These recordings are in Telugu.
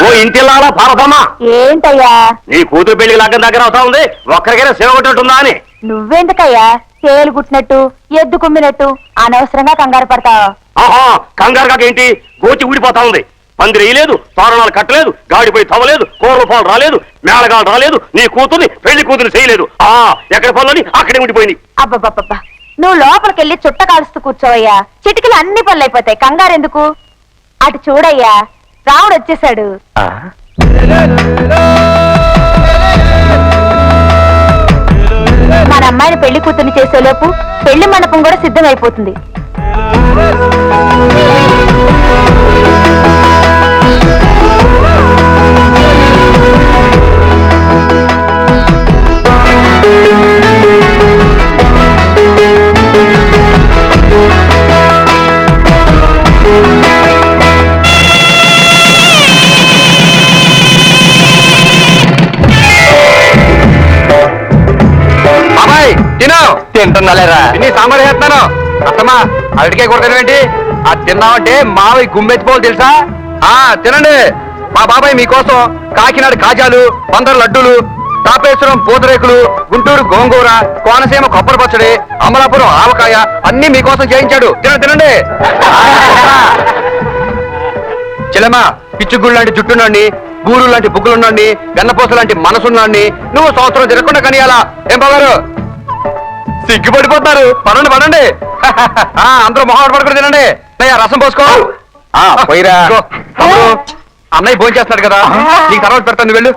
ఓ ఇంటిల్లాలా పార్వతమ్మా, ఏంటయ్యా నీ కూతురు పెళ్లి లగ్గం దగ్గర అవుతా ఉంది, ఒక్కరికైనా సేవ కొట్టేట్టుందా అని. నువ్వెందుకయ్యా తేలు గుట్టినట్టు ఎద్దు కుమ్మినట్టు అనవసరంగా కంగారు పడతావు? ఆహా, కంగారు కాకేంటి, గోచి ఊడిపోతా ఉంది. పందిరి వేయలేదు, తోరణాలు కట్టలేదు, గాడిపోయి తవ్వలేదు, కూరల పాలు రాలేదు, మేళగాలు రాలేదు, నీ కూతుర్ని పెళ్లి కూతురు చేయలేదు. ఎక్కడ పనులని అక్కడే ఉండిపోయింది. అబ్బబ్బబ్బబ్బా, నువ్వు లోపలికెళ్ళి చుట్ట కాలుస్తూ కూర్చోవయ్యా, చిటికలు అన్ని పనులు అయిపోతాయి, కంగారు ఎందుకు? అటు చూడయ్యా, రాముడు వచ్చేసాడు. మన అమ్మాయిని పెళ్లి కూతుర్ని చేసేలోపు పెళ్లి మండపం కూడా సిద్ధమైపోతుంది. తింటున్నాలేరా, నీ సాంబార్ చేస్తాను. అత్తమ్మా, అరటికాయ కొడతానేంటి? అది తిన్నామంటే మావి గుమ్మెత్తిపోవాలి తెలుసా? తినండి. మా బాబాయ్ మీకోసం కాకినాడ కాజాలు, పందరు లడ్డూలు, తాపేశ్వరం పూతరేకులు, గుంటూరు గోంగూర, కోనసీమ కొబ్బరి పచ్చడి, అమలాపురం ఆవకాయ అన్ని మీకోసం చేయించాడు. తినండి. చెల్లెమ్మా, పిచ్చుగుళ్ళు లాంటి జుట్టున్నాండి, గూరు లాంటి బుగ్గులున్నాండి, వెన్నపూస లాంటి మనసున్నాండి. నువ్వు సంవత్సరం తిరగకుండా కనియాలా. ఏం బాగారు సిగ్గుపడిపోతున్నారు? పడండి. అందరూ మొహం పడుకుని తినండి. రసం పోసుకో. పోయిరా. అన్నయ్య భోజనం చేస్తున్నాడు కదా, నీకు తర్వాత పెడతాను. వెళ్ళు.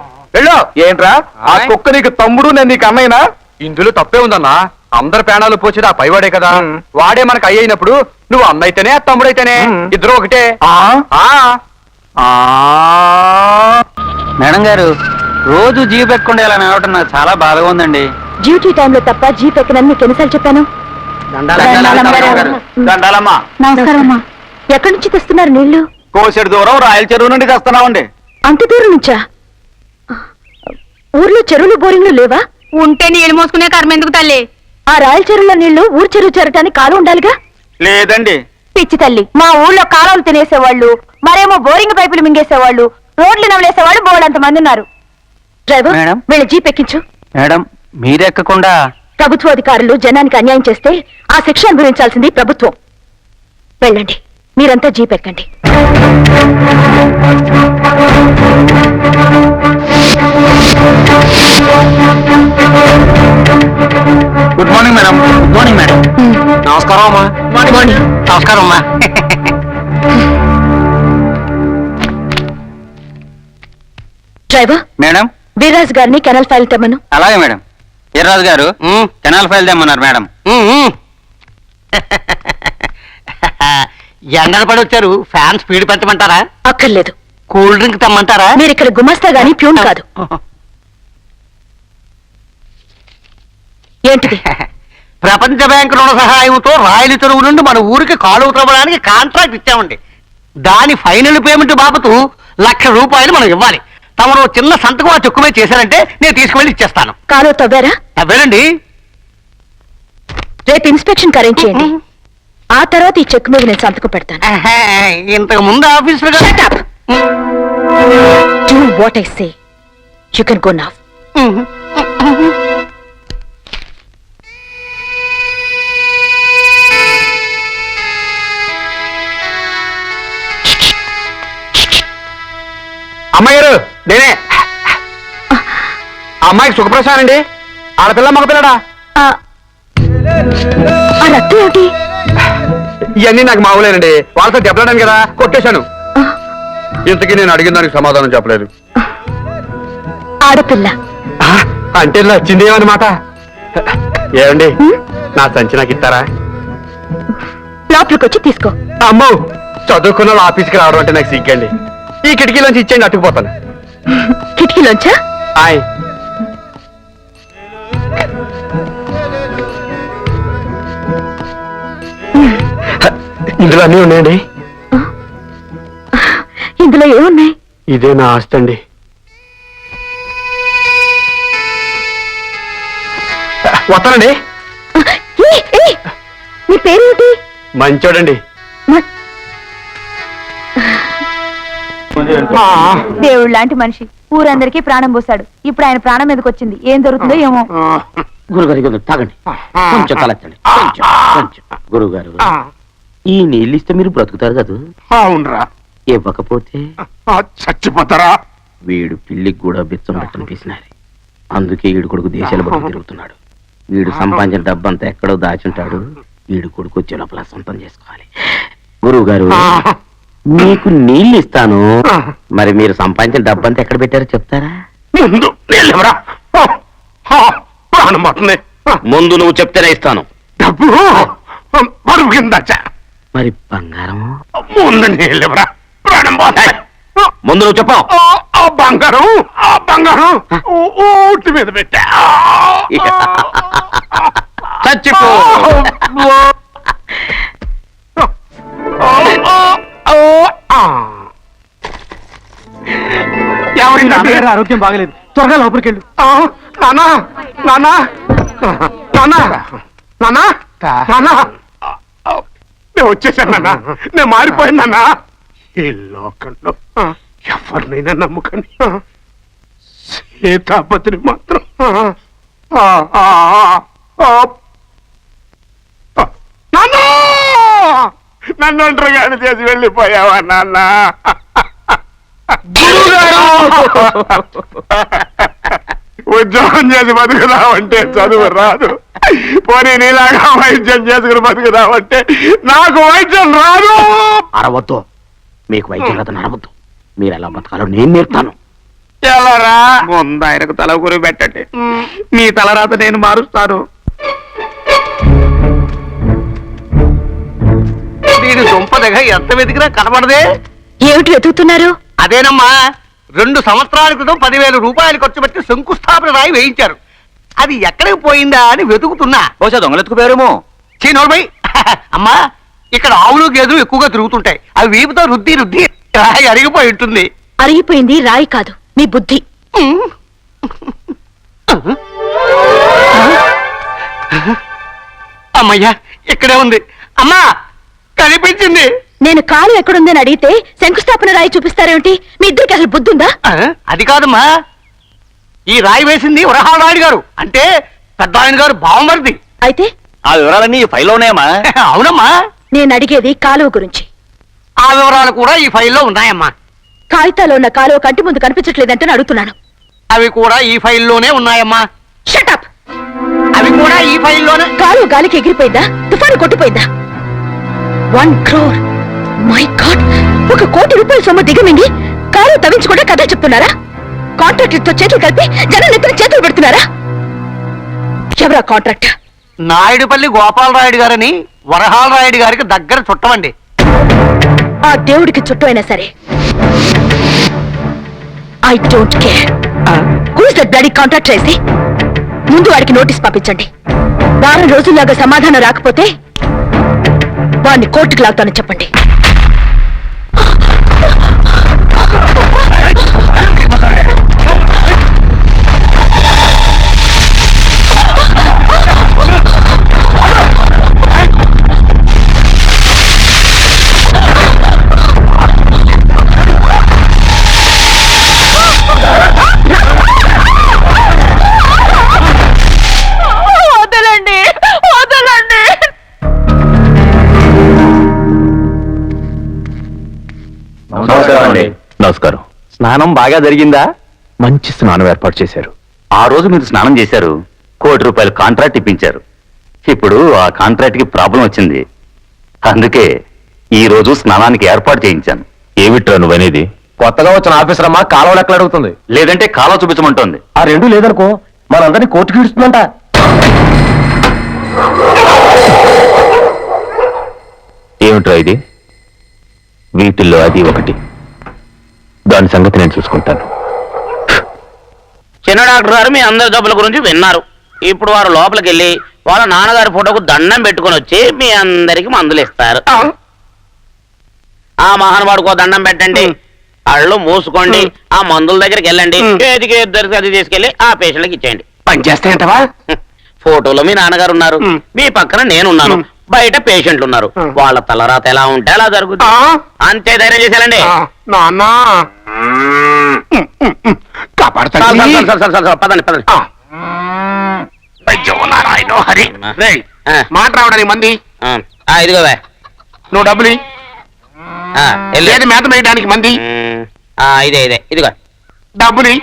ఏంట్రా ఆ కుక్క నీకు తమ్ముడు, నేను నీకు అన్నయ్యనా? ఇందులో తప్పే ఉందన్నా. అందరు ప్రాణాలు పోచేది ఆ పైవాడే కదా. వాడే మనకు అయ్యినప్పుడు నువ్వు అన్నయితేనే తమ్ముడైతేనే ఇద్దరు ఒకటే. మేడం గారు, రోజు జీవి పెట్టుకుంటే ఇలా నడవటం నాకు చాలా బాధగా ఉందండి. డ్యూటీ టైంలో తప్ప జీప్ ఎక్కనని మీకు ఎన్నిసార్లు చెప్పాను? నమస్కారమ్మా. ఎక్కడి నుంచి తెస్తున్నారు నీళ్లు? కోసెడు దూరం రాయల చెరువు నుండి తెస్తున్నామండి. అంత దూరం నుంచా? ఊర్లో చెరువులు బోరింగ్లు లేవా? ఉంటే నీళ్ళు మోసుకునే కర్మ ఎందుకు తల్లి? ఆ రాయల చెరువుల నీళ్లు ఊరు చెరువు చేరటానికి కాలం ఉండాలిగా. లేదండి. పిచ్చి తల్లి, మా ఊళ్ళో కాలువలు తినేసేవాళ్ళు, మరేమో బోరింగ్ పైపులు మింగేసేవాళ్ళు, రోడ్లు నవలేసేవాళ్ళు బోర్డంత మంది ఉన్నారు. డ్రైవర్, వీళ్ళ జీప్ ఎక్కించు. మేడం, మీరెక్కకుండా? ప్రభుత్వ అధికారులు జనానికి అన్యాయం చేస్తే ఆ శిక్ష అనుభవించాల్సింది ప్రభుత్వం. వెళ్ళండి, మీరంతా జీప్ ఎక్కండి. Good morning madam. Good morning madam. నమస్కారం అమ్మా. మార్నింగ్. నమస్కారం అమ్మా. డ్రైవర్, మేడం, వీర్రాజు గారిని కెనాల్ ఫైల్ తెమ్మను. అలాగే మేడం. వీర్రాజు గారు కెనాల్ ఫైల్ తెమ్మన్నారు మేడం. ఎండలు పడి వచ్చారు, ఫ్యాన్ స్పీడ్ పెంచమంటారా? అక్కర్లేదు. కూల్ డ్రింక్ తెమ్మంటారా? మీరు ఇక్కడ గుమస్తా గాని ప్యూన్ కాదు. ఏంటిది? ప్రపంచ బ్యాంకు రుణ సహాయంతో రాయల చెరువు నుండి మన ఊరికి కాలువ త్రవ్వడానికి కాంట్రాక్ట్ ఇచ్చామండి. దాని ఫైనల్ పేమెంట్ బాబతు ₹1,00,000 మనం ఇవ్వాలి. తమరు చిన్న సంతకం ఆ చెక్కు మీద చేశారంటే నేను తీసుకువెళ్ళి ఇచ్చేస్తాను. కాలువ తవ్వారా? తవ్వేనండి. రేపు ఇన్స్పెక్షన్ అరేంజ్ చేయండి. ఆ తర్వాత ఈ చెక్ మీద నేను సంతకం పెడతాను. ఇంతకు ముందు ఆఫీసులో Do what I say. You can go now. అమ్మాయి గారు, నేనే. అమ్మాయికి సుఖప్రసాద్ అండి. ఆడపిల్ల మగపిల్లడా? ఆ రక్తం ఏమిటి? ఇవన్నీ నాకు మామూలేనండి. వాళ్ళతో దెబ్బలాడాను కదా, కొట్టేశాను. ఇంతకీ నేను అడిగిన దానికి సమాధానం చెప్పలేదు. ఆడపిల్ల అంటే నచ్చిందేమన్నమాట. ఏమండి, నా సంచి నాకు ఇస్తారా? లోపలికి వచ్చి తీసుకో. అమ్మో, చదువుకున్న వాళ్ళు ఆఫీస్కి రావడం అంటే నాకు సిగ్గండి. ఈ కిటికీలోంచి ఇచ్చేయండి, అట్టుకుపోతాను. కిటికీలోంచా? ఆయ్. ఇందులో అన్నీ ఉన్నాయండి. ఇందులో ఏమున్నాయి? ఇదే నా ఆస్తి అండి. వస్తానండి. నీ పేరేమిటి? మంచోడండి. దేవుడు లాంటి మనిషి ఊరందరికీ ప్రాణం పోసాడు. ఇప్పుడు ఆయన ప్రాణం మీదకి వచ్చింది. ఏం జరుగుతుందో ఏమో. గురుగారి తాగండి, కొంచెం తలెత్తండి, కొంచెం. గురుగారు, ఈ నీళ్ళు ఇస్తే మీరు బ్రతుకుతారు కదా? అవునరా. ఇవ్వకపోతే చచ్చిపోతారా? వీడు పిల్లికి కూడా బిచ్చం పెట్టని పిసినారి. అందుకే వీడు కొడుకు దేశాల బతుకు తిరుగుతున్నాడు. వీడు సంపాదించిన డబ్బంతా ఎక్కడో దాచుంటాడు. వీడు కొడుకు వచ్చే లోపల సొంతం చేసుకోవాలి. గురువు గారు, మీకు నీళ్ళు ఇస్తాను, మరి మీరు సంపాదించిన డబ్బంతా ఎక్కడ పెట్టారో చెప్తారా? ముందు నీళ్ళెవరా? ప్రాణం పోతుంది. ముందు నువ్వు చెప్తేనే ఇస్తాను. డబ్బు పరువు కింద మరి బంగారం? ముందు నీళ్ళెవరా? ప్రాణం పోతాయి. ముందు నువ్వు చెప్పావు. ఆ బంగారం ఊటి మీద పెట్టా. చచ్చిపో. ఎవరిందంటే ఆరోగ్యం బాగలేదు, త్వరగా లోపలికి వెళ్ళు. నానా నానా నానా నానా నానా, నేను వచ్చేసాను నాన్న. నేను మారిపోయాను నాన్న. ఈ లోకంలో ఎవరినైనా నమ్ముకని, సీతాపతిని మాత్రం నాన్నా, నన్ను ఒంటరిగాని చేసి వెళ్ళిపోయావా నాన్న? ఉద్యోగం చేసి బతుకుదామంటే చదువు రాదు. పోనీ నీలాగా వైద్యం చేసుకుని బతుకుదామంటే నాకు వైద్యం రాదు. అరవద్దు, మీకు వైద్యం కథ అరవద్దు. మీరు ఎలా బతకాలో నేను నేర్పుతాను. ఎలారా? ముందు ఆయనకు తల గురి పెట్టండి, మీ తలరాత నేను మారుస్తాను. దీని దుంపదగ ఎంత వెతికినా కనబడదే. ఏమిటి వెతుకుతున్నారు? అదేనమ్మా, 2 సంవత్సరాల క్రితం 10,000 రూపాయలు ఖర్చు పెట్టి శంకుస్థాపన రాయి వేయించారు. అది ఎక్కడికి పోయిందా అని వెతుకుతున్నా. బహుశా దొంగలెత్తుకుపోయారేమో. చీనోర్మై, అమ్మా, ఇక్కడ ఆవులు గేదెలు ఎక్కువగా తిరుగుతుంటాయి. అవి వీపుతో రుద్ది రుద్ది రాయి అరిగిపోయి ఉంటుంది. అరిగిపోయింది రాయి కాదు, మీ బుద్ధి. అమ్మయ్యా, ఇక్కడే ఉంది. అమ్మా, కనిపించింది. నేను కాలు ఎక్కడుందని అడిగితే శంకుస్థాపన రాయి చూపిస్తారేమిటి? మీ ఇద్దరికి అసలు బుద్ధుందా? అది కాదమ్మా, ఈ రాయి వేసింది వరహాలరాయుడు గారు, అంటే పెద్ద ఆయన గారు బావమరిది. అయితే ఆ వివరాలన్నీ ఈ ఫైల్లో ఉన్నాయమ్మా. అవునమ్మా, నేను అడిగేది కాలువ గురించి. ఆ వివరాలు కూడా ఈ ఫైల్లో ఉన్నాయమ్మా. కాగితాలో ఉన్న కాలువ కంటి ముందు కనిపించట్లేదంటే అడుగుతున్నాను. అవి కూడా ఈ ఫైల్లోనే ఉన్నాయమ్మా. షటప్! అవి కూడా ఈ ఫైల్లోనే. కాలువ గాలికి ఎగిరిపోయిందా? తుఫాను కొట్టిపోయిందా? 1 crore! My God! 1 కోటి రూపాయల సొమ్ము దిగమింగి కాలువ తవ్వించకుండా కథ చెప్తున్నారా? కాంట్రాక్టర్ చేతులు కలిపి జనాలు ఎత్తున చేతులు పెడుతున్నారా? ఎవరా కాంట్రాక్ట్? నాయుడుపల్లి గోపాలరాయుడు గారని వరహాలరాయుడు గారికి దగ్గర చుట్టమండి. ఆ దేవుడికి చుట్టూ అయినా సరే, I don't care. Who is that bloody contract చేసి ముందు వాడికి నోటీస్ పంపించండి. వారం రోజుల్లాగా సమాధానం రాకపోతే వాడిని కోర్టుకు లాగుతానని చెప్పండి. వదలండి, వదలండి. నమస్కారం. స్నానం బాగా జరిగిందా? మంచి స్నానం ఏర్పాటు చేశారు. ఆ రోజు మీరు స్నానం చేశారు, ₹1 కోటి కాంట్రాక్ట్ ఇప్పించారు. ఇప్పుడు ఆ కాంట్రాక్ట్ కి ప్రాబ్లం వచ్చింది. అందుకే ఈ రోజు స్నానానికి ఏర్పాటు చేయించాను. ఏమిట్రా నువ్వనేది? కొత్తగా వచ్చిన ఆఫీసర్ అమ్మా కాలువ లెక్కలు అడుగుతుంది. లేదంటే కాలువ చూపించమంటోంది. ఆ 2 లేదనుకో మనందరినీ కోర్టుకి ఇడుస్తుందంట. ఏమిట్రా ఇది? వీటిల్లో అది ఒకటి. దాని సంగతి నేను చూసుకుంటాను. చిన్న డాక్టర్ గారు మీ అందరి జబ్బుల గురించి విన్నారు. ఇప్పుడు వారు లోపలికి వెళ్ళి వాళ్ళ నాన్నగారి ఫోటోకు దండం పెట్టుకుని వచ్చి మీ అందరికి మందులు ఇస్తారు. ఆ మహానుభావుడికో దండం పెట్టండి, కళ్ళు మూసుకోండి, ఆ మందుల దగ్గరికి వెళ్ళండి, ఏదికి ఇద్దరికి అది తీసుకెళ్లి ఆ పేషెంట్కి ఇచ్చేయండి. పని చేస్తాయంటవా? ఫోటోలో మీ నాన్నగారు ఉన్నారు, మీ పక్కన నేనున్నాను. బయట పేషెంట్లు ఉన్నారు. వాళ్ళ తలరాత ఎలా ఉంటే అలా జరుగుతుంది. అంతే ధైర్యం చేసేయాలండి. నాన్న పదండి పదండి. నారాయణ హరి రేయ్, ఆ. మాట రావడానికి మంది ఇదిగో వే. నువ్వు డబ్బులు లేదు మేత వేయడానికి మంది ఇదే ఇదే ఇదిగో డబ్బులు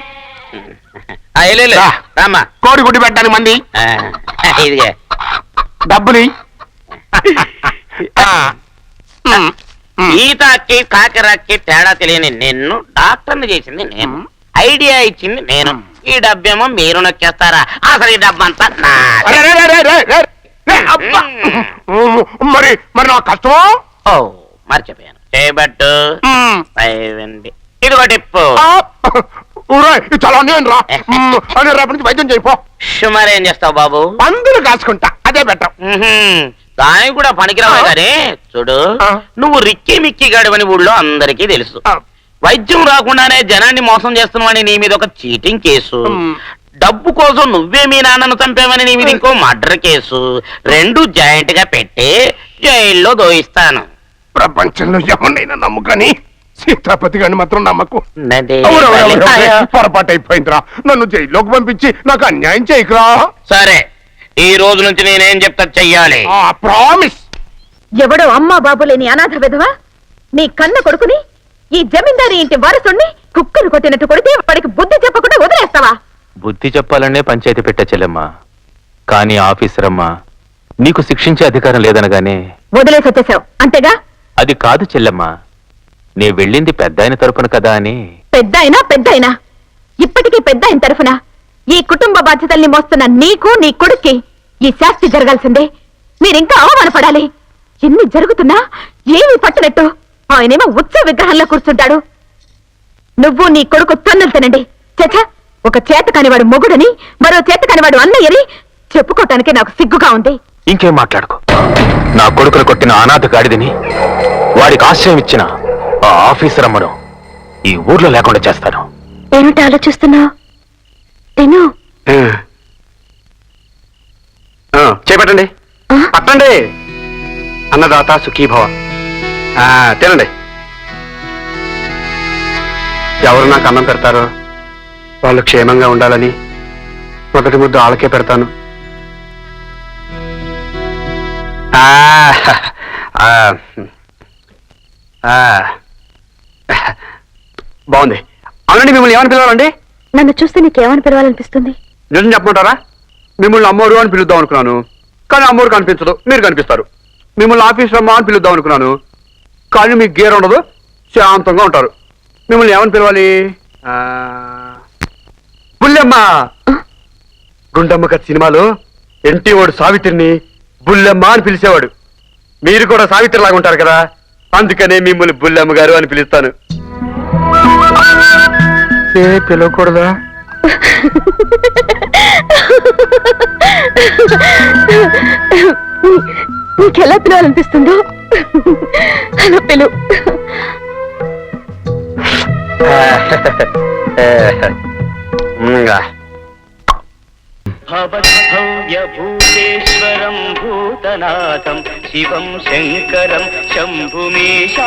వెళ్ళు రా. రామ్మా. కోడి గుడ్డి పెట్టడానికి మంది ఇదిగే డబ్బులు ఈతకి కాకిరాకి తేడా తెలియని నిన్ను డాక్టర్ని చేసింది నేను, ఐడియా ఇచ్చింది నేను. ఈ డబ్బేమో మీరు నొక్కేస్తారా? అసలు ఈ డబ్బంతా మరి మరి నా కష్టమో ఓ మర్చిపోయాను. చేయబట్టు పైవండి. ఇదిగో టిప్పు. చాలా నేను రా అని రేపటి నుంచి వైద్యం చేయిపో. మరి ఏం చేస్తావు బాబు? పందులు కాసుకుంటా అదే బెటర్. దానికి కూడా పనికిరావే కానీ చూడు, నువ్వు రిక్కి మిక్కి గడివని ఊళ్ళో అందరికీ తెలుసు. వైద్యం రాకుండానే జనాన్ని మోసం చేస్తున్నావని నీ మీద ఒక చీటింగ్ కేసు, డబ్బు కోసం నువ్వే మీ నాన్నను చంపావని నీ మీద ఇంకో మర్డర్ కేసు, రెండు జాయింట్ గా పెట్టి జైల్లో దోయిస్తాను. ప్రపంచంలో ఎవరినైనా నమ్ముకని సీతాపతి గారిని మాత్రం నమ్మకు. పొరపాటు అయిపోయిందిరా. నన్ను జైల్లోకి పంపించి నాకు అన్యాయం చేయకురా. సరే, ఈ రోజు నుంచి నేనేం చెప్తా చెయ్యాలి. ప్రామిస్. ఎవడో అమ్మా బాబు లేని అనాథ విధవా నీ కన్న కొడుకుని, ఈ జమీందారి ఇంటి వారసుణ్ణి కుక్కలు కొట్టినట్టు కొడితే వాడికి బుద్ధి చెప్పకుండా వదిలేస్తావా? బుద్ధి చెప్పాలనే పంచాయతీ పెట్టా చెల్లెమ్మా. కానీ ఆఫీసర్ అమ్మా, నీకు శిక్షించే అధికారం లేదనగానే వదిలేసి వచ్చేసావు అంతేగా? అది కాదు చెల్లెమ్మా, నే వెళ్ళింది పెద్ద ఆయన తరపున కదా అని. పెద్దాయినా ఇప్పటికీ పెద్ద ఆయన తరఫున ఈ కుటుంబ బాధ్యతల్ని మోస్తున్న నీకు నీ కొడుక్కి ఈ శాస్తి జరగాల్సిందే. మీరింకా అవమానపడాలి. ఎన్ని జరుగుతున్నా ఏమీ పట్టనట్టు ఆయనేమో ఉత్సవ విగ్రహంలో కూర్చుంటాడు. నువ్వు నీ కొడుకు తన్నులు తినండి. చచ్చా, ఒక చేత కానివాడు మొగుడని, మరో చేత కానివాడు అన్నయ్యని చెప్పుకోవటానికి నాకు సిగ్గుగా ఉంది. ఇంకేం మాట్లాడుకో. నా కొడుకును కొట్టిన అనాథ గాడిదని, వాడికి ఆశ్రయం ఇచ్చిన ఆ ఆఫీసర్ అమ్మను ఈ ఊర్లో లేకుండా చేస్తాను. ఏమిటి ఆలోచిస్తున్నావు? తిను. చేపట్టండి, పట్టండి. అన్నదాత సుఖీభవ. తినండి. ఎవరు నాకు అన్నం పెడతారో వాళ్ళు క్షేమంగా ఉండాలని మొదటి ముద్ద వాళ్ళకే పెడతాను. బాగుంది. అవునండి, మిమ్మల్ని ఏమని పిలవాలండి? నన్ను చూస్తే నీకేమని పిలవాలనిపిస్తుంది? నిజం చెప్పమంటారా? మిమ్మల్ని అమ్మోరు అని పిలుద్దాం అనుకున్నాను, కానీ అమ్మోరు కనిపించదు, మీరు కనిపిస్తారు. మిమ్మల్ని ఆఫీసర్ అమ్మ అని పిలుద్దాం అనుకున్నాను, కానీ మీకు గేర్ ఉండదు, శాంతంగా ఉంటారు. మిమ్మల్ని ఏమని పిలవాలి? బుల్లెమ్మ. గుండమ్మ కథ సినిమాలో ఎన్టీ వాడు సావిత్రిని బుల్లెమ్మ అని పిలిచేవాడు. మీరు కూడా సావిత్రి లాగా ఉంటారు కదా, అందుకనే మిమ్మల్ని బుల్లెమ్మ గారు అని పిలుస్తాను. పిలవకూడదా? నీకెలా పిలవాలనిపిస్తుందో అలా పిలువు. భూతేశ్వరం భూతనాథం శివం శంకరం శంభుమేశానమీడే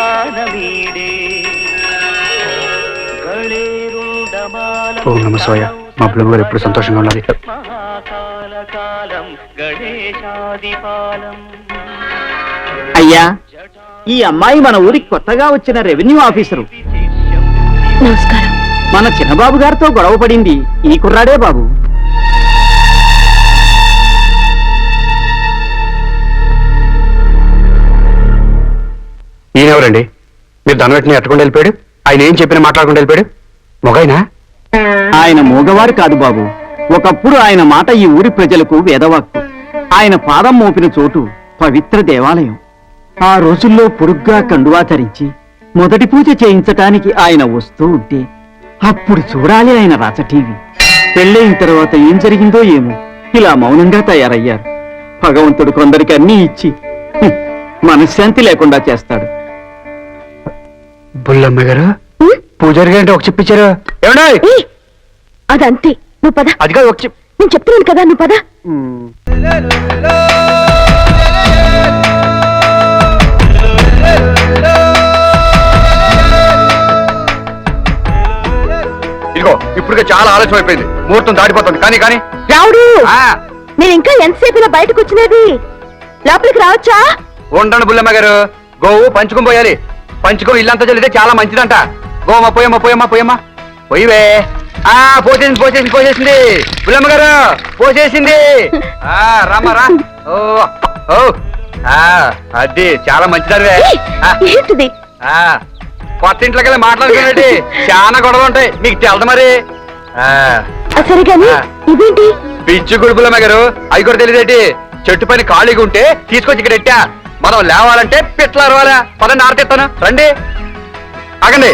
ఓం నమః శివాయ. మా బ్లూ గారు ఎప్పుడు సంతోషంగా ఉండాలి. మహాకాలకాలం గణేశాదిపాలం. అయ్యా, ఈ అమ్మాయి మన ఊరికి కొత్తగా వచ్చిన రెవెన్యూ ఆఫీసరు. నమస్కారం. మన చిన్నబాబు గారితో గొడవ పడింది ఈ కుర్రాడే బాబు. ఈయనెవరండి? మీరు ధనవెట్టిని ఎట్టకుండా వెళ్ళిపోయాడు. ఆయన ఏం చెప్పినా మాట్లాడకుండా వెళ్ళిపోయాడు. మొగైనా? ఆయన మూగవారు కాదు బాబు. ఒకప్పుడు ఆయన మాట ఈ ఊరి ప్రజలకు వేదవాక్కు. ఆయన పాదం మోపిన చోటు పవిత్ర దేవాలయం. ఆ రోజుల్లో పొడుగ్గా కండువా ధరించి మొదటి పూజ చేయించటానికి ఆయన వస్తూ ఉంటే అప్పుడు చూడాలి ఆయన రాచ టీవీ. పెళ్ళైన తర్వాత ఏం జరిగిందో ఏమో ఇలా మౌనంగా తయారయ్యారు. భగవంతుడు కొందరికి అన్నీ ఇచ్చి మనశ్శాంతి లేకుండా చేస్తాడు. బుల్లమ్మ గారు పూజారి గారు ఒక చెప్పించారు. ఏమండి? అదంతే, నువ్వు పద. అది కాదు, ఒక నేను చెప్తున్నాను కదా, నువ్వు పద. ఇదిగో ఇప్పటికే చాలా ఆలస్యం అయిపోయింది, ముహూర్తం దాటిపోతుంది. కానీ కానీ రావుడు, ఆ, నేను ఇంకా ఎంతసేపు ఇలా బయటకు వచ్చినది? లోపలికి రావచ్చా? ఉండండి బుల్లమ్మ గారు, గోవు పంచుకొని పోయాలి. పంచుకొని ఇల్లంతా చల్లితే చాలా మంచిదంట. గోవమ్మ పోయమ్మ పోయమ్మ పోయమ్మ పోయివే. ఆ పోసేసింది బుల్లమ్మ గారు, పోసేసింది. ఆ రామ్మా రా. ఓ ఓ ఆ అది చాలా మంచిదనివే. ఏయ్, ఏంటిది? కొత్త ఇంట్లోకి వెళ్ళి మాట్లాడుకునేది చాలా గొడవలు ఉంటాయి, మీకు తెలదు మరి. సరే గాని ఇదేంటి? పిచ్చి గుడుపులమ్మ గారు, అవి కూడా తెలియదేటి. చెట్టు పైన ఖాళీగా ఉంటే తీసుకొచ్చి ఇక్కడ ఎట్టా. మనం లేవాలంటే పిట్ల అరవాలా. పదండి ఆరతిస్తాను, రండి. ఆగండి.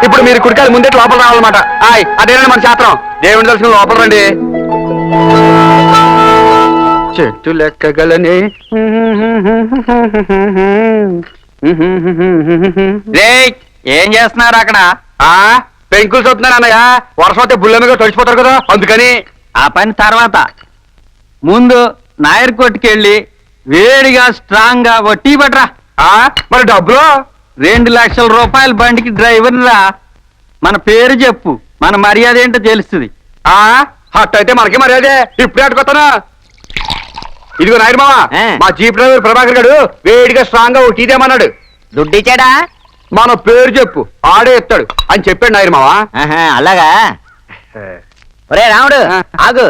ఇప్పుడు మీరు కుడికాయలు ముందే లోపల రావాలన్నమాట. అదేనండి మన శాస్త్రం. దేవుని దర్శనం లోపల రండి. చెట్టు లెక్కగలని ఏం చేస్తున్నారు అక్కడ? పెంకులు చూస్తున్నారు అన్నయ్య. వర్షం వస్తే బుల్లమిగా తడిచిపోతారు కదా, అందుకని. ఆ పని తర్వాత ముందు నాయర్ కొట్టుకెళ్ళి వేడిగా స్ట్రాంగ్ గా ఓ టీ పట్రా. మరి డబ్బులు? 2 లక్షల రూపాయల బండికి డ్రైవర్ రా. మన పేరు చెప్పు, మన మర్యాద ఏంటో తెలుస్తుంది. అట్టయితే మనకి మర్యాదే. ఇప్పుడే అట్టుకొస్తానా. ఇదిగో నాయర్ మామ, మా జీప్ డ్రైవర్ ప్రభాకర్ గారు వేడిగా స్ట్రాంగ్ గా ఓ టీ తేమన్నాడు. దుడ్డిచ్చాడా? మన పేరు చెప్పు, ఆడే ఎత్తాడు అని చెప్పాడు నాయర్ మామ. అలాగా? ఒరే రాముడు, ఆగు.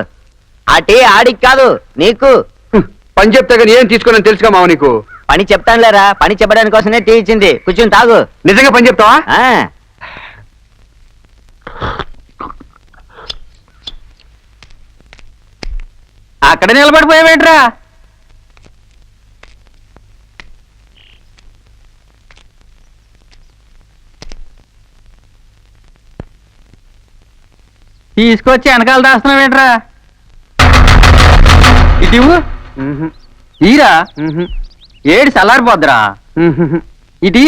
ఆ టీ ఆడికి కాదు, నీకు. పని చెప్తే కానీ ఏం తీసుకుని తెలుసుగా మావ నీకు. పని చెప్తానులేరా, పని చెప్పడానికి కోసమే టీ ఇచ్చింది. కూర్చుని తాగు. నిజంగా పని చెప్తావా? అక్కడ నిలబడిపోయావేంట్రా? తీసుకొచ్చి వెనకాల దాస్తున్నావేంట్రా? ఇటు ఈరా ఏడు సల్లారిపోద్దురా. ఇటు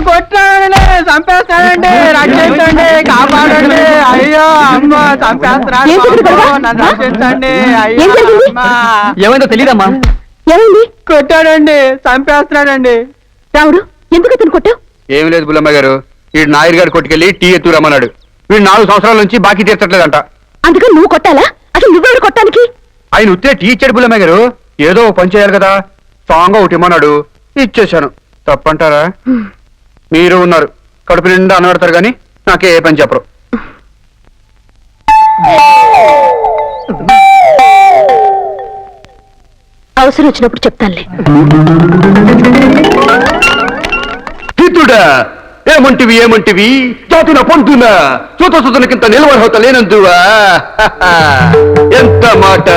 కొట్టాడండి, చంపేస్తాడండి, రక్షించండి, కాపాడండి. అయ్యో అమ్మ, చంపేస్తున్నాడు, నన్ను రక్షించండి. అయ్యో అమ్మ. ఏమైందో తెలియదమ్మా. ఏమైంది? కొట్టాడండి, చంపేస్తున్నాడండి. రావుడు, ఎందుకు అతను కొట్టావు? ఏమి లేదు బుల్లమ్మ గారు, వీడు నాయర్ గారు కొట్టుకెళ్ళి టీ ఎత్తు రమ్మన్నాడు. వీడు 4 సంవత్సరాల నుంచి బాకీ తీర్చట్లేదంట. అందుకని నువ్వు కొట్టాలా? అసలు నువ్వెవరు కొట్టానికి? ఆయన ఉత్తే టీ ఇచ్చాడు బుల్లమ్మ గారు. ఏదో పని చేయాలి కదా, సాంగ్ ఒకటి ఇమ్మన్నాడు, ఇచ్చేశాను. తప్పంటారా? మీరు ఉన్నారు, కడుపు నిండా అనబడతారు కానీ నాకే ఏ పని చెప్పరు. అవసరం వచ్చినప్పుడు చెప్తానులే. హితుడా, ఏమంటివి జాతున పొందున చూతసుతనకింత నిలవహత లేనందువా. ఎంత మాట.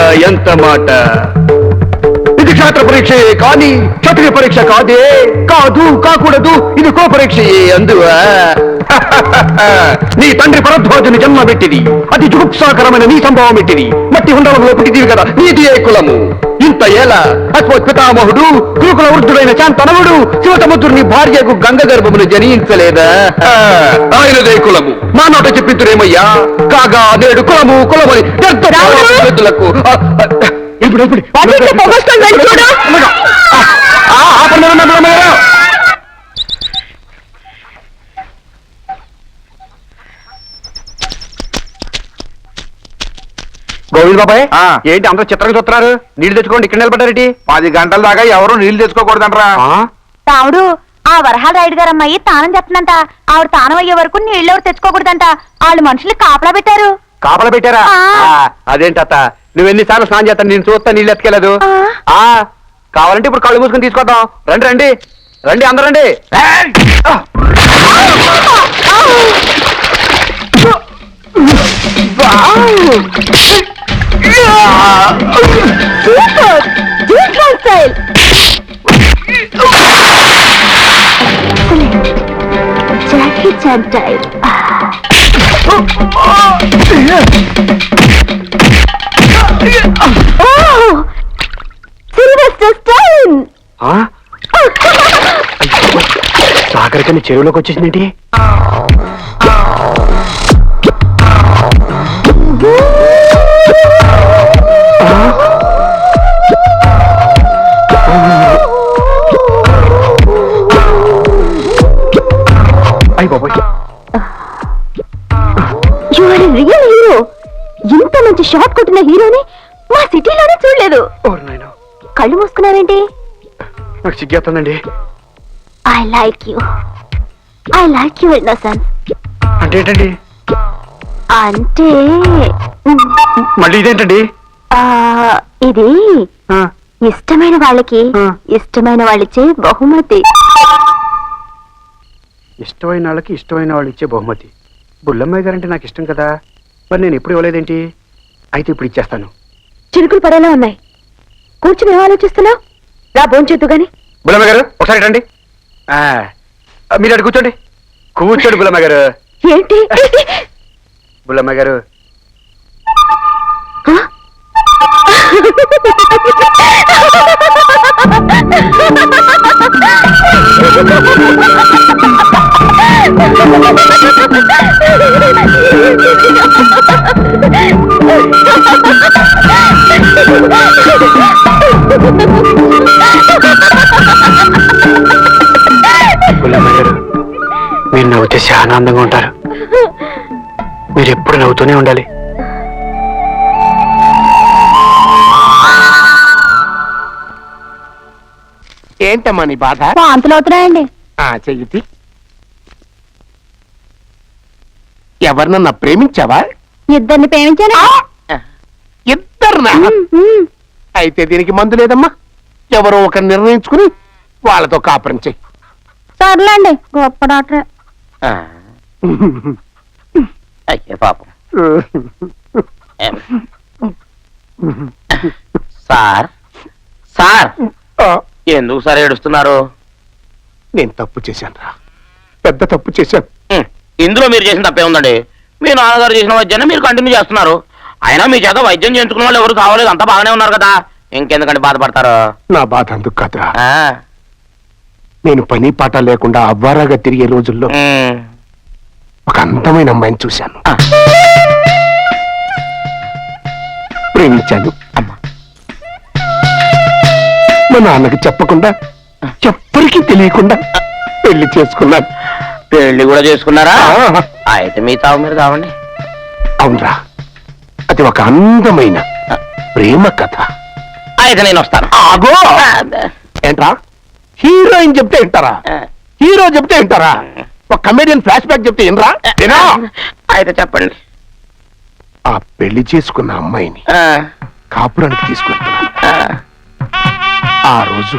ఇది క్షేత్ర పరీక్షయే కానీ క్షత్రియ పరీక్ష కాదే. కాకూడదు, ఇది కో పరీక్షయే అందువా. నీ తండ్రి భరద్వాజుని జన్మ పెట్టిది, అతి జుగుప్సాకరమైన నీ సంభవం పెట్టిది. మట్టి ఉండడంలో పుట్టిదివి కదా, నీది ఏ కులము? ఇంత ఏలా అశ్వత్పితామహుడు గురుకుల వృద్ధుడైన శాంతనవుడు శివసముద్రుని భార్యకు గంగ గర్భమును జనించలేదా? ఆయనదే కులము. మా నోట చెప్పిద్దురేమయ్యా. కాగా నేడు కులమని పెద్దలకు గోవింద్ బాబాయ్, ఏంటి అందరూ చిత్రంగా చూస్తున్నారు? నీళ్లు తెచ్చుకోండి, ఇక్కడ నిలబడ్డారేటి? 10 గంటల దాకా ఎవరు నీళ్లు తెచ్చుకోకూడదంటరా. రాముడు, ఆ వరహాల రైడ్ గారు అమ్మాయి తానం చెప్తుందంట. ఆవిడ తానం అయ్యే వరకు నీళ్ళెవరు తెచ్చుకోకూడదంట. వాళ్ళు మనుషులు కాపలా పెట్టారు. కాపలా పెట్టారా? అదేంటి అత్త, నువ్వెన్నిసార్లు స్నానం చేస్తాను, నేను చూస్తా, నీళ్ళు ఎత్తుకెళ్ళదు. కావాలంటే ఇప్పుడు కళ్ళు మూసుకొని తీసుకొద్దాం. రండి అందరూ రండి. Jackie Chan style. Oh, Sylvester Stallone. సాగరికని చెరువులోకి వచ్చేసిందేంటి? అనుకుంటున్న హీరోని మా సిటీలోనే చూడలేదు. ఓరి నాయనో, కళ్ళు మూసుకున్నావేంటి? నాకు సిగ్గేస్తుందండి. I like you innocence. అంటే ఏంటండి? అంటే మళ్ళీ ఇదేంటండి? ఇది ఆ, ఇష్టమైన వాళ్ళకి ఇష్టమైన వాళ్ళిచ్చే బహుమతి. ఇష్టమైన వాళ్ళకి ఇష్టమైన వాళ్ళు ఇచ్చే బహుమతి. బుల్లమ్మాయి గారంటే నాకు ఇష్టం కదా, మరి నేను ఎప్పుడు ఇవ్వలేదేంటి? అయితే ఇప్పుడు ఇచ్చేస్తాను. చిరుకులు పడేలా ఉన్నాయి. కూర్చుని ఏం ఆలోచిస్తున్నావు? రా భోంచేద్దు గాని. బుల్లమ్మ గారు ఒకసారి రండి. మీరు అటు కూర్చోండి. కూర్చోండి బుల్లమ్మ గారు. ఏంటి? బుల్లమ్మ గారు, బుల్లమ్మ గారు, మీరు నవ్వుతే చాలా ఆనందంగా ఉంటారు. మీరు ఎప్పుడు నవ్వుతూనే ఉండాలి. ఏంటమ్మా నీ బాధ? వాంతులు అవుతున్నాయండి. చెయ్యి. ఎవరినన్నా ప్రేమించావా? ఇద్దరిని ప్రేమించాను. ఇద్దరునా? అయితే దీనికి మందు లేదమ్మా. ఎవరో ఒక నిర్ణయించుకుని వాళ్ళతో కాపురం చెయ్యి. సర్లేండి, గొప్ప డాక్టరే. అయ్యే పాపం. సార్ సార్ ఎందుకు సార్ ఏడుస్తున్నారు? నేను తప్పు చేశాను రా, పెద్ద తప్పు చేశాను. ఇందులో మీరు చేసిన తప్పే ఉందండి. మీ నాన్నగారు చేసిన వైద్యాన్ని మీరు కంటిన్యూ చేస్తున్నారు. అయినా మీ చేత వైద్యం చేయించుకున్న వాళ్ళు ఎవరు కావలేదు, అంతా బాగానే ఉన్నారు కదా, ఇంకెందుకంటే బాధపడతారు? నా బాధ అందుకు కాదురా, నేను పని పాట లేకుండా అవ్వారాగా తిరిగే రోజుల్లో ఒక అందమైన అమ్మాయిని చూశాను, ప్రేమించాను. మా నాన్నకి చెప్పకుండా, ఎవ్వరికీ తెలియకుండా పెళ్లి చేసుకున్నాను. పెళ్లి కూడా చేసుకున్నారా? అయితే మీ తావు మీరు కావండి. అవునరా, అది ఒక అందమైన ప్రేమ కథ. అయితే నేను వస్తాను. ఆగో! ఏంట్రా, హీరోయిన్ చెప్తే వింటారా? హీరో చెప్తే వింటారా? ఒక కమెడియన్ ఫ్లాష్ బ్యాక్ చెప్తే వినరా? అయితే చెప్పండి. ఆ పెళ్లి చేసుకున్న అమ్మాయిని కాపురానికి తీసుకెళ్తున్నాను. ఆ రోజు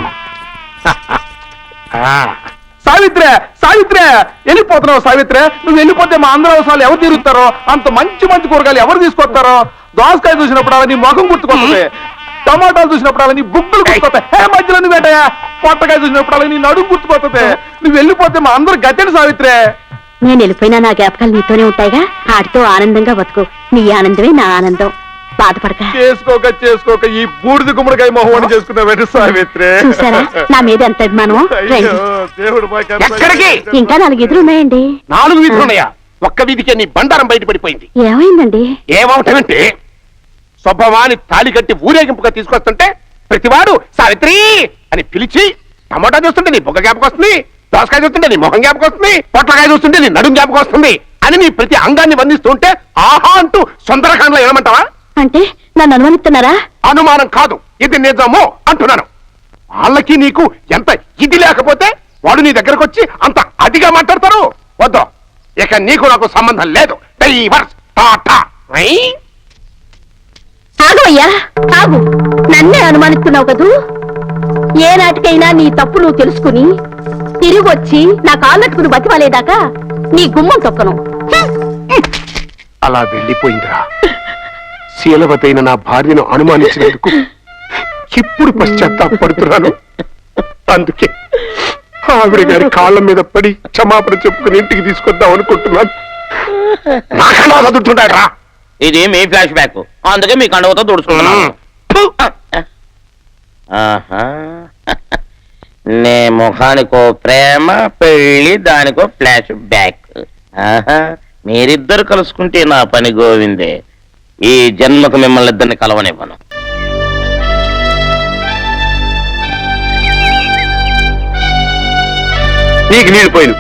సావిత్రే, సావిత్రే, వెళ్ళిపోతున్నావు సావిత్రే. నువ్వు వెళ్ళిపోతే మా అందరూ అవసరాలు ఎవరు తీరుతారో, అంత మంచి మంచి కూరగాయలు ఎవరు తీసుకొస్తారో. దోసకాయ చూసినప్పుడు అలా నీ ముఖం గుర్తుకొస్తుంది, టమాటాలు చూసినప్పుడు అలా నీ బుక్కులు గుర్తుకొస్తాయి. మధ్యలో నువ్వేటయా పొట్టకాయ చూసినప్పుడు అలా నీ నడుము గుర్తుకొస్తుంది. నువ్వు వెళ్ళిపోతే మా అందరు గట్టెడు సావిత్రే. నేను వెళ్ళిపోయినా నా జ్ఞాపకాలు నీతోనే ఉంటాయిగా. ఆడితో ఆనందంగా బతుకు. నీ ఆనందమే నా ఆనందం. బాధపడక. చేసుకోక ఈ బూడిద గుమ్మడికాయ మొహం చేసుకున్నావు సావిత్రే. చూసారా నా మీద ఎంత అభిమానం. రండి. దేవుడు ఎక్కడికి? ఇంకా 4 ఎదురున్నాయండి. 4 వీధులున్నాయా? ఒక్క వీధికే నీ బండారం బయటపడిపోయింది. ఏమైందండి? ఏమవుతానంటే, స్వభావాన్ని తాళి కట్టి ఊరేగింపుగా తీసుకొస్తుంటే ప్రతివాడు సావిత్రి అని పిలిచి, టమాటా చూస్తుంటే నీ బొగ్గ జ్ఞాపకం వస్తుంది, దోసకాయ చూస్తుంటే నీ మొహం జ్ఞాపకం వస్తుంది, పొట్లకాయ చూస్తుంటే నీ నడుం జ్ఞాపకం వస్తుంది అని నీ ప్రతి అంగాన్ని వందిస్తుంటే ఆహా అంటూ సుందరకాండలో ఏమంటావా? అంటే నన్ను అనుమానిస్తున్నారా? అనుమానం కాదు, ఇది నిజము అంటున్నాను. వాళ్ళకి నీకు ఎంత ఇది లేకపోతే వాడు నీ దగ్గరకు వచ్చి అంత అదిగా మాట్లాడతారు. వద్దు, ఇక నీకు నాకు సంబంధం లేదు. డైవర్స్, టాటా. ఆగవయ్యా, ఆగు. నన్నే అనుమానిస్తున్నావు కదూ. ఏ నాటికైనా నీ తప్పు నువ్వు తెలుసుకుని తిరిగి వచ్చి నా కాళ్ళట్టుకుని బతివాలేదాకా నీ గుమ్మం తొక్కను. అలా వెళ్ళిపోయిందిరా. శీలవతైన నా భార్యను అనుమానించినందుకు ఇప్పుడు పశ్చాత్తాపడుతున్నాను. అందుకే ఆవిడ గారి కాళ్ళ మీద పడి క్షమాపణ చెప్పుకుని ఇంటికి తీసుకొద్దాం అనుకుంటున్నాను. నాకన్నా చదువుతుంటారా? ఇది మీ ఫ్లాష్ బ్యాక్, అందుకే మీ కండవతో తుడుచుకున్నాను. నే ముఖానికో ప్రేమ, పెళ్లి దానికో ఫ్లాష్ బ్యాక్. మీరిద్దరు కలుసుకుంటే నా పని గోవిందే. ఈ జన్మకు మిమ్మల్ని ఇద్దరిని కలవనివ్వను. నీకు నీళ్ళు పోయిను,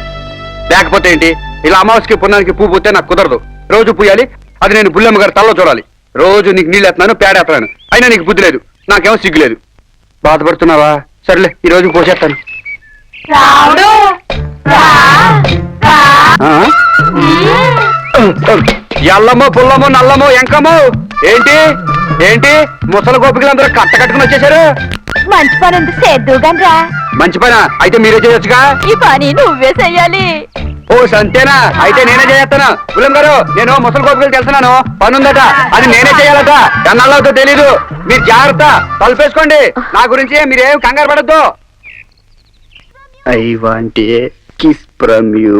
లేకపోతే ఏంటి? ఇలా అమావాస్యకి పుణ్యానికి పువ్వు పూస్తే నాకు కుదరదు. రోజు పూయాలి, అది నేను బుల్లమ్మ గారి తలలో చూడాలి. రోజు నీకు నీళ్ళు ఎత్తున్నాను పేడేస్తున్నాను అయినా నీకు బుద్ధి లేదు నాకేమో సిగ్గు లేదు బాధపడుతున్నావా సర్లే ఈ రోజు పోసేస్తాను ఎల్లమో పుల్లమో నల్లమో ఎంకమో ఏంటి ఏంటి ముసలి గోపికలందరూ కట్ట కట్టుకుని వచ్చేసారు మంచి పని ఉంది సేద్దుగాని రా. మంచి పని అయితే మీరే చేయొచ్చుగా ఈ పని నువ్వే చెయ్యాలి. ఓ సంతేనా అయితే నేనే చేస్తాను పుల్లం గారు నేను ముసలి గోపికలు తెలుసున్నాను పనుందట అది నేనే చేయాలట ఎన్నాళ్ళతో తెలీదు మీరు జాగ్రత్త తలుపేసుకోండి నా గురించి మీరేం కంగారు పడద్దు I want a kiss from you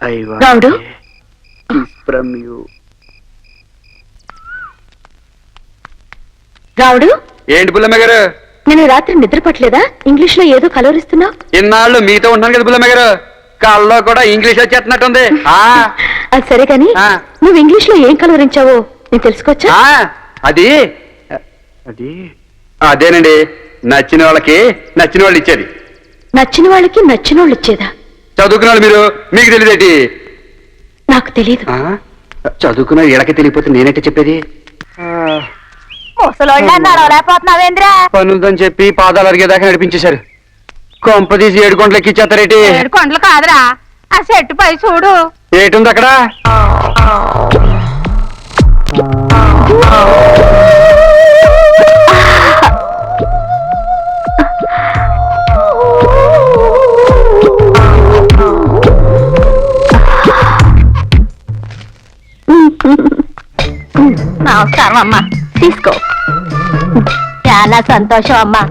I Ravudu kiss from you Ravudu ఏంటి పుల్లమ్మ గారు నేను రాత్రి నిద్ర పట్టలేదా ఇంగ్లీష్ లో ఏదో కలవరిస్తున్నావు. ఇన్నాళ్ళు మీతో ఉన్నాను కదా పుల్లమ్మ గారు కాల్లో కూడా ఇంగ్లీష్ వచ్చేస్తున్నట్టుంది అది సరే కాని ఆ. నువ్వు ఇంగ్లీష్ లో ఏం కలవరించావో నేను తెలుసుకోవచ్చా? అది అది అదేనండి నచ్చిన వాళ్ళకి నచ్చిన వాళ్ళు ఇచ్చేది నచ్చిన వాళ్ళకి నచ్చిన వాళ్ళు ఇచ్చేదా? చదువుకున్న వాళ్ళు మీరు మీకు తెలియదేటి నాకు తెలియదు. చదువుకున్న వీళ్ళకి తెలియపోతే నేనైతే చెప్పేది ముసలోళ్ళ నడవలేకపోతున్నావేంద్రా? పనుందని చెప్పి పాదాలు అరిగేదాకా నడిపించేశారు కొంపదీసి 7 గంటలు ఎక్కిచ్చేస్తారేటి 7 కొండలు కాదురా ఆ చెట్టు పై చూడు. ఏటుంది అక్కడ నమస్కారం అమ్మా తీసుకో. చాలా సంతోషం అమ్మా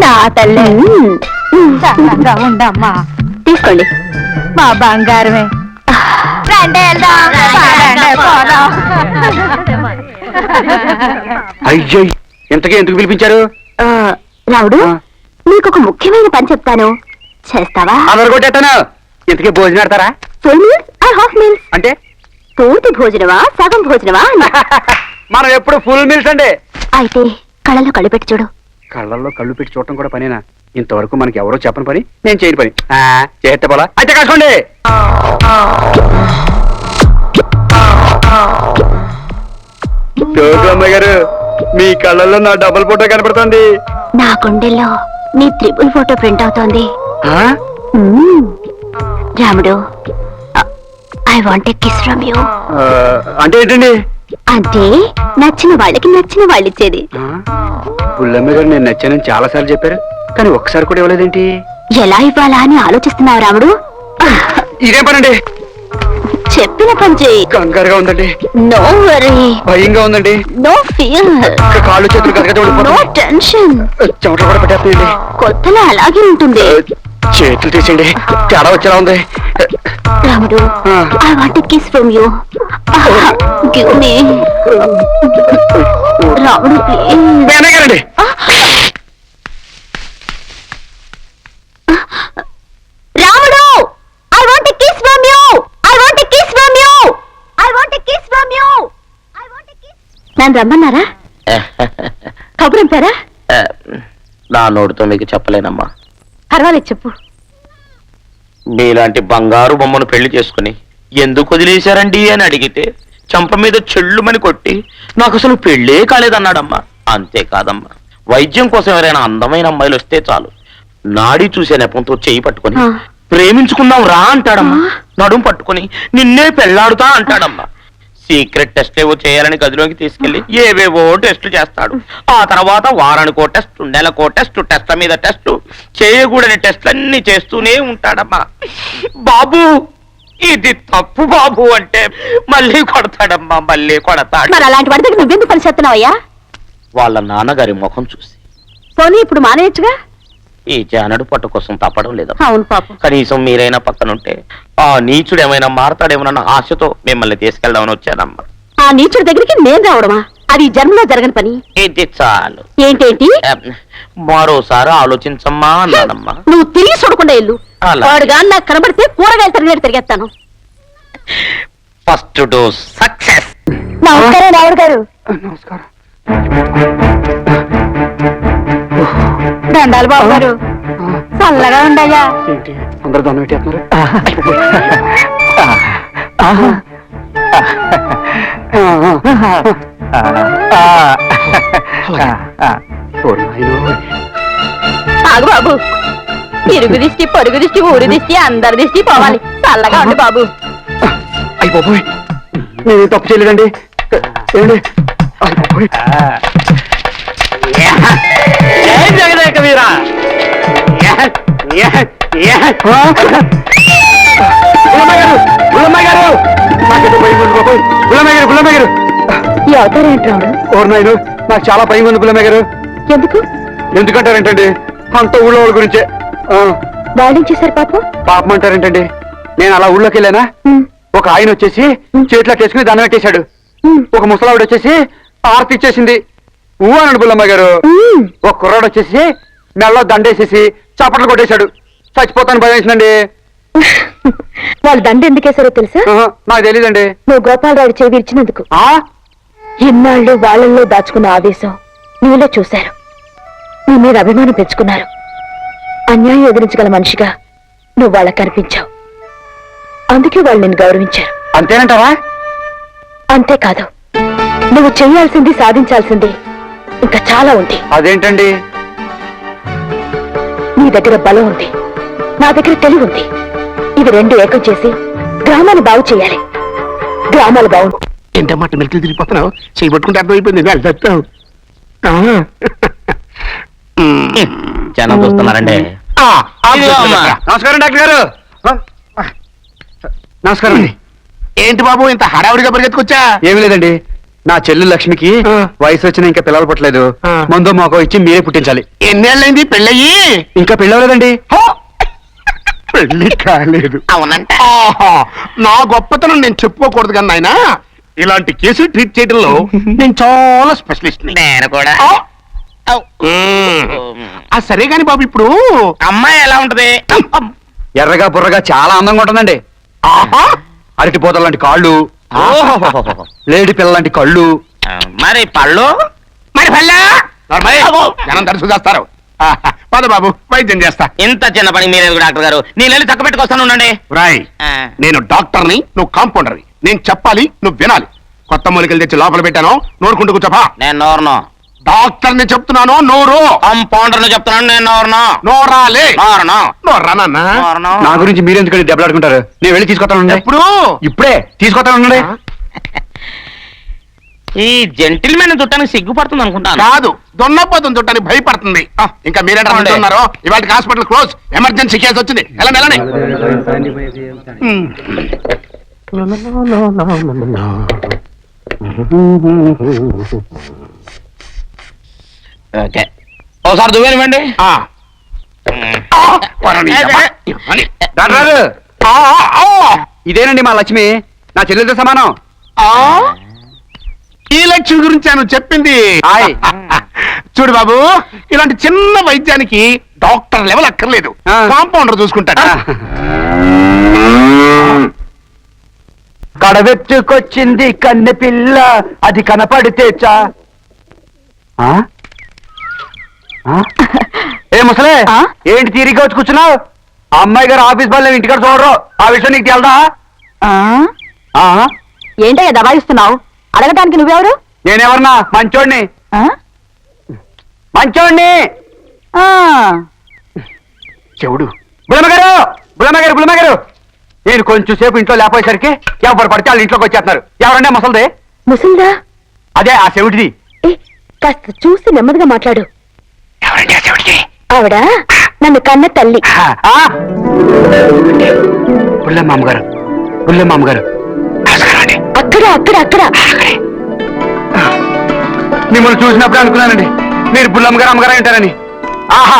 నా తల్లి చక్కగా ఉండమ్మా. తీసుకోండి. మా బంగారమే రండి వెళ్దాం. పదండి, పోదాం. అయ్యో ఇంతకీ ఎందుకు పిలిపించారు రావుడు ఆ. నీకు ఒక ముఖ్యమైన పని చెప్తాను చేస్తావా? అందరు కొట్టేస్తాను ఇంతకీ భోజనం పెడతారా full meals or half meals? అంటే పూర్తి భోజనమా సగం భోజనమా? మనం ఎప్పుడు ఫుల్ మీల్స్ అండి అయితే కళ్ళలో కళ్ళు పెట్టి చూడు. కళ్ళల్లో కళ్ళు పెట్టి చూడటం కూడా పనేనా ఇంతవరకు మనకి ఎవరో చెప్పని పని నేను చేయని పని చేస్తే పోలా అయితే కాసుకోండి అమ్మాయి గారు మీ కళ్ళల్లో నా డబుల్ ఫోటో కనపడుతుంది నా గుండెల్లో నీ త్రిపుల్ ఫోటో ప్రింట్ అవుతోంది. ఆ? రాముడు I want a kiss from you. అంటే ఏంటండి అంటే నచ్చిన వాళ్ళకి నచ్చిన వాళ్ళు ఇచ్చేది. పుల్లమ్మ గారు నేను నచ్చానని చాలా సార్లు చెప్పారు కానీ ఒక్కసారి కూడా ఇవ్వలేదేంటి ఎలా ఇవ్వాలా అని ఆలోచిస్తున్నావు రాముడు? ఇదేం పనండి చెప్పిన పని చేయి. కంగారుగా ఉందండి నో వరీ, భయంగా ఉందండి నో ఫియర్, కాళ్ళు చేతులు నో గదగద టెన్షన్. చెమట కూడా పెట్టేస్తాయండి కొత్తలో అలాగే ఉంటుంది. చేతులు తీసేయండి తేడా వచ్చేలా ఉంది రాముడు I want kiss from you. Give me. రాముడు ప్లీజ్. మేనేగారండి రాముడు I want kiss from you. I want kiss from you. I want kiss from you. I want kiss. నన్ను రమ్మన్నారా? కబురంపారా? నా నోటితో మీకు చెప్పలేనమ్మా. పర్వాలేదు చెప్పు. మీలాంటి బంగారు బొమ్మను పెళ్లి చేసుకుని ఎందుకు వదిలేశారండి అని అడిగితే చంప మీద చెల్లుమని కొట్టి నాకు అసలు పెళ్ళే కాలేదన్నాడమ్మా. అంతేకాదమ్మా, వైద్యం కోసం ఎవరైనా అందమైన అమ్మాయిలు వస్తే చాలు నాడి చూసే నెపంతో చేయి పట్టుకొని ప్రేమించుకుందాం రా అంటాడమ్మా. నడుం పట్టుకొని నిన్నే పెళ్లాడుతా అంటాడమ్మా. సీక్రెట్ టెస్ట్ ఏవో చేయాలని గదిలోకి తీసుకెళ్లి ఏవేవో టెస్టులు చేస్తాడు. ఆ తర్వాత వారానికో టెస్ట్, నెలకో టెస్ట్, టెస్ట్ల మీద టెస్ట్, చేయకూడని టెస్ట్లన్నీ చేస్తూనే ఉంటాడమ్మా. బాబు ఇది తప్పు బాబు అంటే మళ్ళీ కొడతాడమ్మా, మళ్ళీ కొడతాడు. మరి అలాంటి వాడి దగ్గర నువ్వెందుకు పని చేస్తున్నావయ్యా? వాళ్ళ నాన్నగారి ముఖం చూసి పోనీ ఇప్పుడు మానేయచ్చుగా. ఈ జానడు పట్టు కోసం తప్పడం లేదమ్మా. అవును పాపం. కనీసం మీరైనా పక్కనుంటే ఆ నీచుడు ఏమైనా మారతాడేమోనన్న ఆశతో మిమ్మల్ని తీసుకెళ్దామని వచ్చానమ్మా. ఆ నీచుడి దగ్గరికి నేను రావడమా? అది ఈ జన్మలో జరగని పని. ఇది చాలు. ఏంటేంటి? మరోసారి ఆలోచించమ్మా అన్నానమ్మా. నువ్వు తిరిగి చూడకుండా ఇల్లు. అలాగే. వాడుగా నాకు కనబడితే కూరగాయలు తిరిగి తిరిగేస్తాను. First dose success. నమస్కారం రావుడు గారు. నమస్కారం దండాలు బాబు గారు. చల్లగా ఉండగా. ఏంటి అందరూ దండం పెట్టేస్తున్నారు ఆగు బాబు, ఇరుగు దిష్టి, పొరుగు దిష్టి, ఊరి దిష్టి, అందరి దిష్టి పోవాలి. చల్లగా ఉండు బాబు. అయిపోయి నేను తప్పు చేయలేదండి. ఏమండి? అయిపోయి. జగదేక వీరా ఈ అవతారం ఏంటి రాముడు? ఓర్నాయను, నాకు చాలా భయం ఉంది పుల్లమ్మ గారు. ఎందుకు ఎందుకంటారేంటండి? అంత ఊళ్ళో వాళ్ళ గురించే. బాలింగ్ చేశారు పాపం? పాపం అంటారేంటండి? నేను అలా ఊళ్ళోకి వెళ్ళానా, ఒక ఆయన వచ్చేసి చేతిలోకి వేసుకుని దండం పెట్టేశాడు. ఒక ముసలావిడ వచ్చేసి ఆర్తి ఇచ్చేసింది. ఊ అన్నాడు పుల్లమ్మ గారు. ఒక కుర్రాడు వచ్చేసి మెళ్ళలో దండేసేసి చప్పట్లు కొట్టేశాడు. చచ్చిపోతాను భయం వేసిందండి. వాళ్ళు దండ ఎందుకేశారో తెలుసా? నాకు తెలీదండి. నువ్వు గోపాలరావు చెవి ఇచ్చినందుకు. ఇన్నాళ్ళు వాళ్ళల్లో దాచుకున్న ఆవేశం నీలో చూశారు. నీ మీద అభిమానం పెంచుకున్నారు. అన్యాయం ఎదిరించగల మనిషిగా నువ్వు వాళ్ళకి కనిపించావు. అందుకే వాళ్ళు నిన్ను గౌరవించారు. అంతేనంటావా? అంతేకాదు, నువ్వు చేయాల్సింది, సాధించాల్సింది ఇంకా చాలా ఉంది. అదేంటండి? నీ దగ్గర బలం ఉంది, నా దగ్గర తెలివి ఉంది. ఇవి రెండు ఏకం చేసి గ్రామాన్ని బాగు చేయాలి. గ్రామాలు బాగు. ఏంటమ్మా మెలికలు తిరిగిపోతున్నావు? చేయబట్టుకుంటే అర్థమైపోయింది. వెళ్తావు. జనం చూస్తున్నారండి. నమస్కారం డాక్టర్ గారు. నమస్కారం అండి. ఏంటి బాబు ఇంత హడావుడిగా పరిగెత్తుకొచ్చా? ఏమి లేదండి, నా చెల్లి లక్ష్మికి వయసు వచ్చిన ఇంకా పిల్లలు పుట్టలేదు. మందు మాకు ఇచ్చి మీరే పుట్టించాలి. ఎన్నేళ్ళైంది పెళ్ళయి? ఇంకా పెళ్ళవలేదండి. పెళ్లి కాలేదు. అవునంటే నా గొప్పతనం నేను చెప్పుకోకూడదు కానీ నాయనా, ఇలాంటి కేసులు ట్రీట్ చేయడంలో నేను చాలా స్పెషలిస్ట్. నేను కూడా. సరే గాని బాబు, ఇప్పుడు అమ్మాయి ఎలా ఉంటది? ఎర్రగా బుర్రగా చాలా అందంగా ఉంటుందండి. అరటి పోతల లాంటి కాళ్ళు, లేడి పిల్ల లాంటి కళ్ళు. మరి పళ్ళు? మరి పళ్ళా జనం తరచు చేస్తారు. పద బాబు, వైద్యం చేస్తా. ఇంత చిన్న పని మీరేందుకు డాక్టర్ గారు? నేను వెళ్ళి చక్క పెట్టుకొస్తాను, ఉండండి. రాయ్, నేను డాక్టర్ని, నువ్వు కాంపౌండర్ని. నేను చెప్పాలి, నువ్వు వినాలి. కొత్త మూలికలు తెచ్చి లోపల పెట్టాను, నోరుకుంటూ కూర్చోపా. నేను నోరును. డాక్టర్ని చెప్తున్నాను, నోరు. కంపౌండర్ని చెప్తున్నాను, నేను నోరును. నోరాలే. నోరును. నోరానన్నా. నోరును. నా గురించి మీరెందుకండి దెబ్బలాడుకుంటారు? నేను వెళ్ళి తీసుకొస్తాను. ఎప్పుడు? ఇప్పుడే తీసుకొస్తాను. ఈ జెంటిల్మెన్ చుట్టానికి సిగ్గుపడుతుంది అనుకుంటాను. కాదు, దొన్నపోతుంది చుట్టానికి భయపడుతుంది. ఇంకా మీరేంటున్నారు? ఇవాళ హాస్పిటల్ క్లోజ్, ఎమర్జెన్సీ కేసు వచ్చింది. ఎలా నెలని ఓకే, ఒకసారి దువ్వేనివ్వండి. డాక్టర్ గారు, ఇదేనండి మా లక్ష్మి, నా చెల్లెలతో సమానం. ఈ లక్ష్యం గురించి ఆయన చెప్పింది. చూడు బాబు, ఇలాంటి చిన్న వైద్యానికి డాక్టర్ లెవెల్ అక్కర్లేదు, కాంపౌండర్ చూసుకుంటాడు. కడవెచ్చుకొచ్చింది కన్నె పిల్ల, అది కనపడితే చా. ఏ ముసలే, ఏంటి తీరిగ్గా వచ్చి కూర్చున్నావు? అమ్మాయి గారు ఆఫీస్ పనులు ఇంటికాడ చూడరు, ఆ విషయం నీకు తెలదా? ఏంటయ్యా దబాయిస్తున్నావు? అడగడానికి నువ్వెవరు? నేనెవరన్నా? మంచోడిని. మంచోడిని. చెవుడు. బుల్లమ్మగారు, బుల్లమ్మగారు, బుల్లమ్మగారు, నేను కొంచెం సేపు ఇంట్లో లేకపోయేసరికి ఎవరు పడితే వాళ్ళు ఇంట్లోకి వచ్చేస్తున్నారు. ఎవరంటే ముసలిదే? ముసలిదా? అదే ఆ చెవిటిది. కాస్త చూసి నెమ్మదిగా మాట్లాడు. ఎవరండి ఆ చెవిటిది? ఆవిడ నన్ను కన్న తల్లి. బుల్లమ్మ అమ్మగారు, బుల్లమ్మ అమ్మగారు. అక్కడ అక్కడ అక్కడ మిమ్మల్ని చూసినప్పుడు అనుకున్నానండి మీరు బుల్లమ్మ గారు అమ్మగారు ఉంటారని. ఆహా,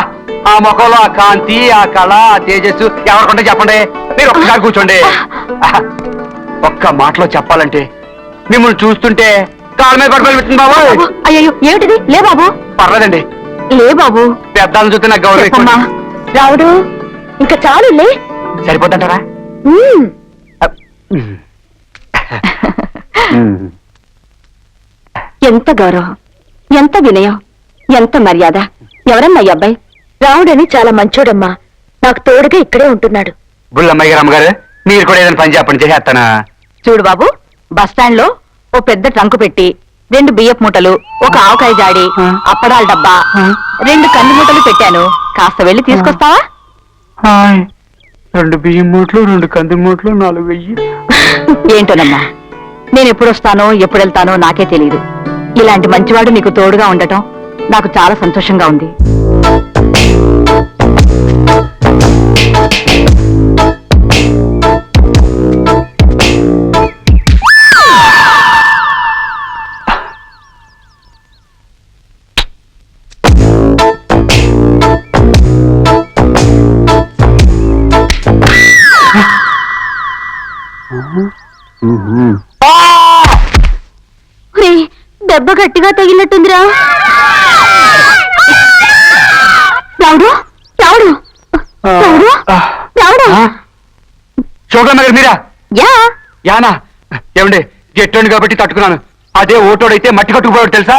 ఆ ముఖంలో ఆ కాంతి, ఆ కళ, ఆ తేజస్సు ఎవరికంటే చెప్పండి. మీరు ఒక్కసారి కూర్చోండి. ఒక్క మాటలో చెప్పాలంటే మిమ్మల్ని చూస్తుంటే కాళ్ళ మీద పడిపోయి పెట్టింది బాబు. అయ్యో ఏమిటిది? లే బాబు. పర్లేదండి, లే బాబు. పెద్దాలను చూస్తే నాకు గౌరవం ఎక్కువ. రావుడు, ఇంకా చాలు లే. సరిపోతుంటారా? ఎంత గౌరవం, ఎంత వినయం, ఎంత మర్యాద. ఎవరమ్మా ఈ అబ్బాయి? రావుడని చాలా మంచోడమ్మా, నాకు తోడుగా ఇక్కడే ఉంటున్నాడు. బుల్లమ్మాయి గారు అమ్మగారు, మీరు కూడా ఏదైనా పని చెప్పండి, చేసేస్తానా? చూడు బాబు, బస్ స్టాండ్ లో ఓ పెద్ద ట్రంకు పెట్టి 2 బియ్యపు మూటలు, ఒక ఆవకాయ జాడి, అప్పడాల డబ్బా, 2 కంది మూటలు పెట్టాను. కాస్త వెళ్ళి తీసుకొస్తావా? 2 బియ్యం మూట్లు, 2 కంది మూట్లు, 4,000. ఏంటోనమ్మా, నేను ఎప్పుడు వస్తానో ఎప్పుడు వెళ్తానో నాకే తెలియదు. ఇలాంటి మంచివాడు నీకు తోడుగా ఉండటం నాకు చాలా సంతోషంగా ఉంది. దెబ్బ గట్టిగా తగిలినట్టుందిరా. రావుడు రావుడు రావుడు రావుడు. శోభమ్మ గారు మీరా? యా యానా ఏమండి, జట్టోండి కాబట్టి తట్టుకున్నాను. అదే ఓటోడైతే మట్టి కట్టుకుపోయాడు తెలుసా?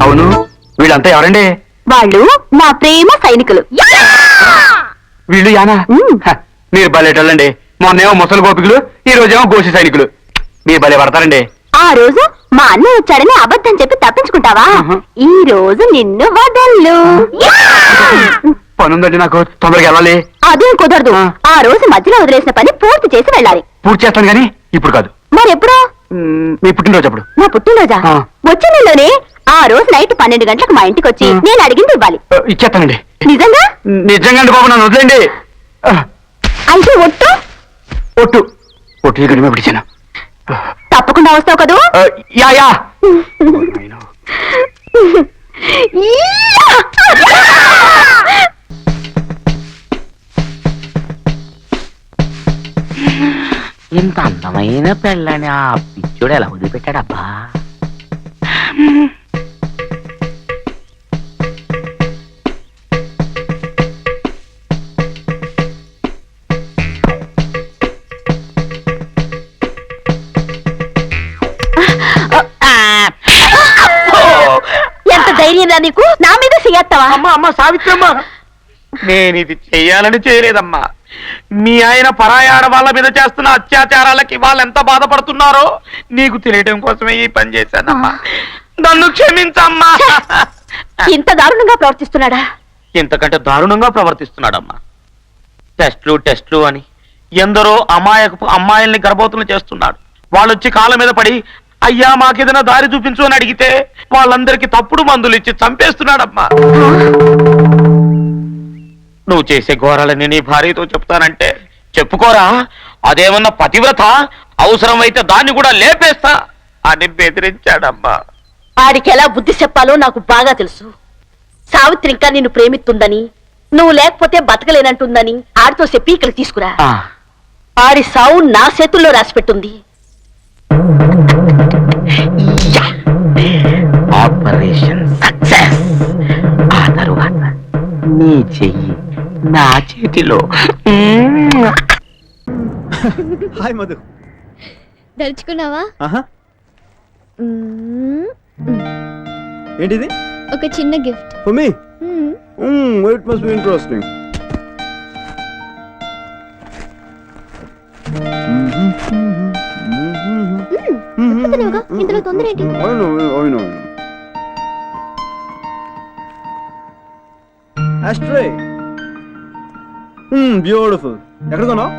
అవును, వీళ్ళంతా ఎవరండి? వాళ్ళు నా ప్రేమ సైనికులు. వీళ్ళు యానా? హ, మీరు బలేటోళ్ళండి. మొన్నేమో ముసలి గోపికులు, ఈ రోజేమో గోసి సైనికులు. మీరు భలే పడతారండి. ఆ రోజు మా అన్న వచ్చాడని అబద్ధం చెప్పి తప్పించుకుంటావా? ఈ రోజు నిన్ను వదల్లు. పనుందండి నాకు, తొందరగా వెళ్ళాలి. అదేం కుదరదు. ఆ రోజు మధ్యలో వదిలేసిన పని పూర్తి చేసి వెళ్ళాలి. పూర్తి చేస్తాను కానీ ఇప్పుడు కాదు. మరెప్పుడు? మీ పుట్టినరోజు అప్పుడు. నా పుట్టినరోజా? ఆ. వచ్చే నెలలోనే. ఆ రోజు నైట్ 12 గంటలకు మా ఇంటికి వచ్చి నేను అడిగింది ఇవ్వాలి. ఇచ్చేస్తానండి. నిజంగా? నిజంగా అండి బాబు, నన్ను వదిలేండి. అయితే ఒట్టు? ఒట్టు ఒట్టు ఇక్కడ పిలిచాను. తప్పకుండా వస్తావు కదూ? Yeah yeah. ఇంత అందమైన పెళ్ళని ఆ పిచ్చోడు ఎలా వదిలిపెట్టాడబ్బా? ఎంత ధైర్యం రా నీకు? నా మీద చెయ్యత్తావా? అమ్మ సావిత్రమ్మ, నేను ఇది చెయ్యాలని చేయలేదమ్మా. మీ ఆయన పరాయాడ వాళ్ళ మీద చేస్తున్న అత్యాచారాలకి వాళ్ళు ఎంత బాధపడుతున్నారో నీకు తెలియడం కోసమే ఈ పని చేశానమ్మా. నన్ను క్షమించమ్మా. ఇంత దారుణంగా ప్రవర్తిస్తున్నాడా? ఇంతకంటే దారుణంగా ప్రవర్తిస్తున్నాడమ్మా. టెస్ట్లు అని ఎందరో అమాయకపు అమ్మాయిల్ని గర్భవతులు చేస్తున్నాడు. వాళ్ళొచ్చి కాళ్ళ మీద పడి అయ్యా మాకేదైనా దారి చూపించు అని అడిగితే వాళ్ళందరికీ తప్పుడు మందులు ఇచ్చి చంపేస్తున్నాడమ్మా. నువ్వు చేసే ఘోరాలని నీ భార్యతో చెప్తానంటే చెప్పుకోరా? అదేమన్నా పతివ్రత? అవసరమైతే దాన్ని కూడా లేపేస్తా అని బెదిరించాడమ్మా. ఆడికి ఎలా బుద్ధి చెప్పాలో నాకు బాగా తెలుసు. సావిత్రి ఇంకా నిన్ను ప్రేమిస్తుందని, నువ్వు లేకపోతే బతకలేనంటుందని ఆడితో చెప్పి ఇక్కడ తీసుకురా. ఆడి సావు నా చేతుల్లో రాసిపెట్టుంది. Operation success. ఆ తరువాత నీ చెయ్యి నా చేతిలో. హాయ్ మధు. దలుచుకున్నావా? ఏంటిది? ఒక చిన్న gift. For me? It must be interesting. ఇందులో తొందర ఏంటి? I know. Ashtray. Beautiful. ఎక్కడ కొన్నావు?